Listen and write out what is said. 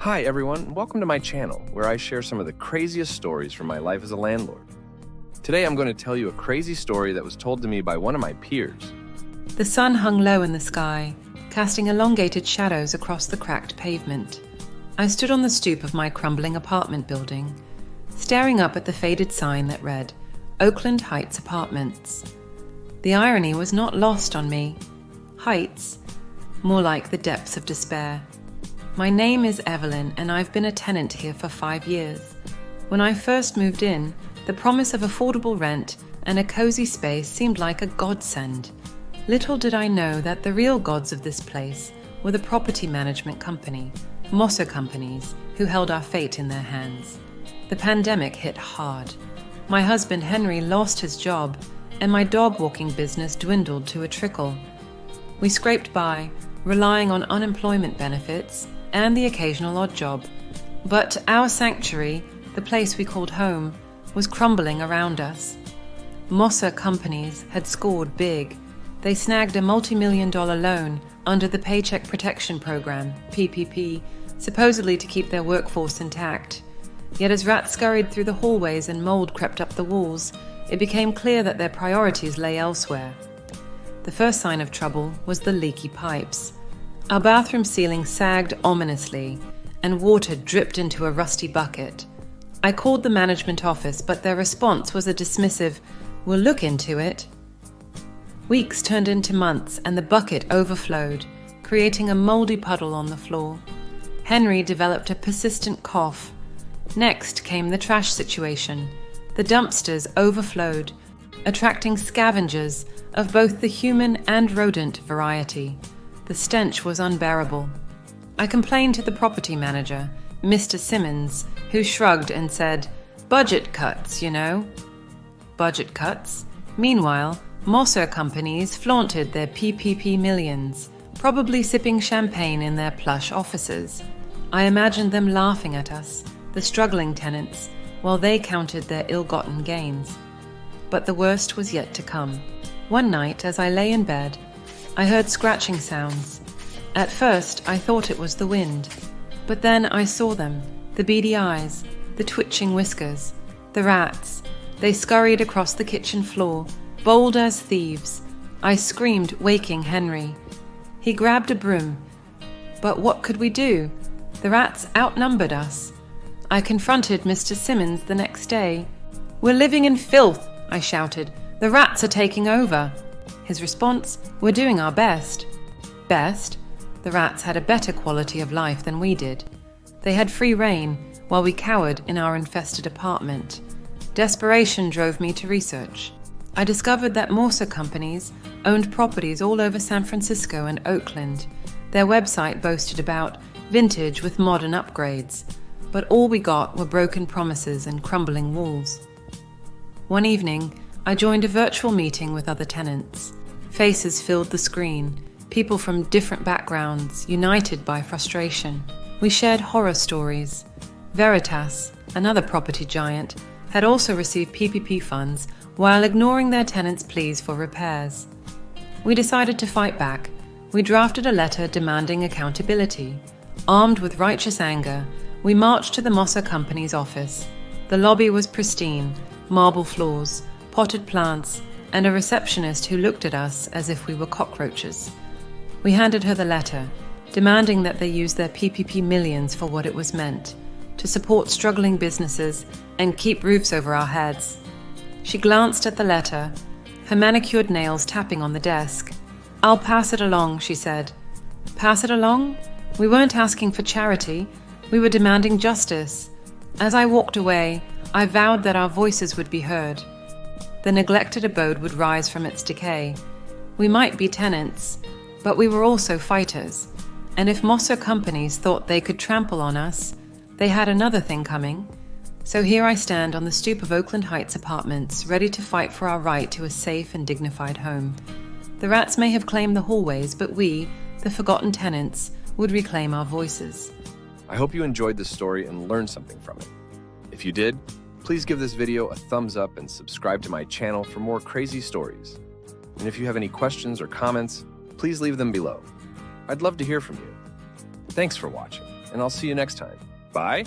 Hi everyone, welcome to my channel where I share some of the craziest stories from my life as a landlord. Today I'm going to tell you a crazy story that was told to me by one of my peers. The sun hung low in the sky, casting elongated shadows across the cracked pavement. I stood on the stoop of my crumbling apartment building, staring up at the faded sign that read, Oakland Heights Apartments. The irony was not lost on me. Heights, more like the depths of despair. My name is Evelyn, and I've been a tenant here for 5 years. When I first moved in, the promise of affordable rent and a cozy space seemed like a godsend. Little did I know that the real gods of this place were the property management company, Moser Companies, who held our fate in their hands. The pandemic hit hard. My husband Henry lost his job, and my dog walking business dwindled to a trickle. We scraped by, relying on unemployment benefits and the occasional odd job. But our sanctuary, the place we called home, was crumbling around us. Moser Companies had scored big. They snagged a multi-million-dollar loan under the Paycheck Protection Program, PPP, supposedly to keep their workforce intact. Yet as rats scurried through the hallways and mold crept up the walls, it became clear that their priorities lay elsewhere. The first sign of trouble was the leaky pipes. Our bathroom ceiling sagged ominously, and water dripped into a rusty bucket. I called the management office, but their response was a dismissive, "We'll look into it." Weeks turned into months, and the bucket overflowed, creating a moldy puddle on the floor. Henry developed a persistent cough. Next came the trash situation. The dumpsters overflowed, attracting scavengers of both the human and rodent variety. The stench was unbearable. I complained to the property manager, Mr. Simmons, who shrugged and said, "Budget cuts, you know." Budget cuts? Meanwhile, Moser Companies flaunted their PPP millions, probably sipping champagne in their plush offices. I imagined them laughing at us, the struggling tenants, while they counted their ill-gotten gains. But the worst was yet to come. One night, as I lay in bed, I heard scratching sounds. At first, I thought it was the wind. But then I saw them, the beady eyes, the twitching whiskers, the rats. They scurried across the kitchen floor, bold as thieves. I screamed, waking Henry. He grabbed a broom. But what could we do? The rats outnumbered us. I confronted Mr. Simmons the next day. "We're living in filth," I shouted. "The rats are taking over." His response, "We're doing our best." Best? The rats had a better quality of life than we did. They had free rein, while we cowered in our infested apartment. Desperation drove me to research. I discovered that Moser Companies owned properties all over San Francisco and Oakland. Their website boasted about vintage with modern upgrades, but all we got were broken promises and crumbling walls. One evening, I joined a virtual meeting with other tenants. Faces filled the screen, people from different backgrounds, united by frustration. We shared horror stories. Veritas, another property giant, had also received PPP funds while ignoring their tenants' pleas for repairs. We decided to fight back. We drafted a letter demanding accountability. Armed with righteous anger, we marched to the Moser Company's office. The lobby was pristine, marble floors, potted plants, and a receptionist who looked at us as if we were cockroaches. We handed her the letter, demanding that they use their PPP millions for what it was meant, to support struggling businesses and keep roofs over our heads. She glanced at the letter, her manicured nails tapping on the desk. "I'll pass it along," she said. Pass it along? We weren't asking for charity. We were demanding justice. As I walked away, I vowed that our voices would be heard. The neglected abode would rise from its decay. We might be tenants, but we were also fighters. And if Moser Companies thought they could trample on us, they had another thing coming. So here I stand on the stoop of Oakland Heights Apartments, ready to fight for our right to a safe and dignified home. The rats may have claimed the hallways, but we, the forgotten tenants, would reclaim our voices. I hope you enjoyed this story and learned something from it. If you did, please give this video a thumbs up and subscribe to my channel for more crazy stories. And if you have any questions or comments, please leave them below. I'd love to hear from you. Thanks for watching. and I'll see you next time. Bye.